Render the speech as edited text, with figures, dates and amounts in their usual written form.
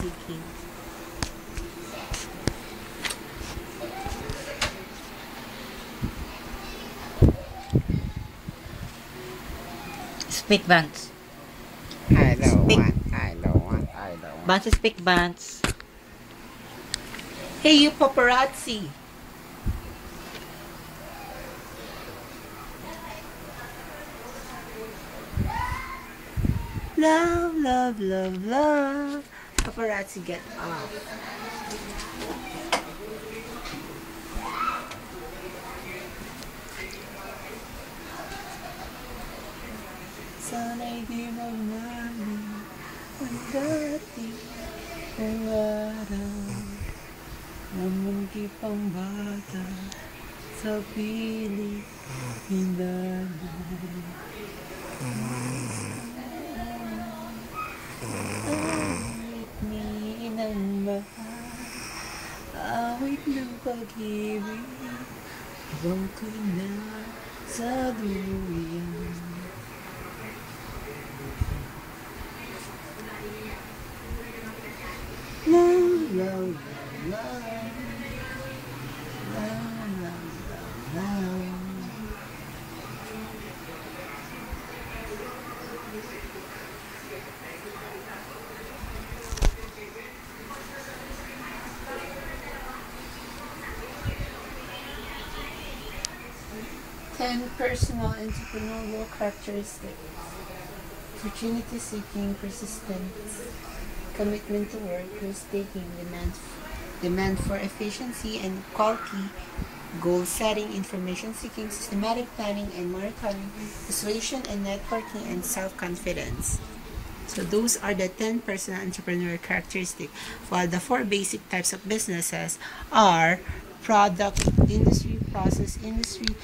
seeking. Speak Bants. I don't Speak. want, I don't want, I don't want. Bants, speak Bants. Hey, you paparazzi! Love, love, love, love. Paparazzi, get off. Sana'y di magmali ang dati kong araw na munti pang bata sa piling hinanay. Awit ni ng mahal, awit ng pag-ibig, habang ko'y na sa duyan. Love, love, love, love, love, love, love. Ten personal entrepreneurial characteristics: opportunity seeking, persistence, commitment to work, risk-taking, demand for efficiency and quality, goal-setting, information-seeking, systematic planning and monitoring, persuasion and networking, and self-confidence. So those are the 10 personal entrepreneurial characteristics, while the 4 basic types of businesses are product industry, process industry,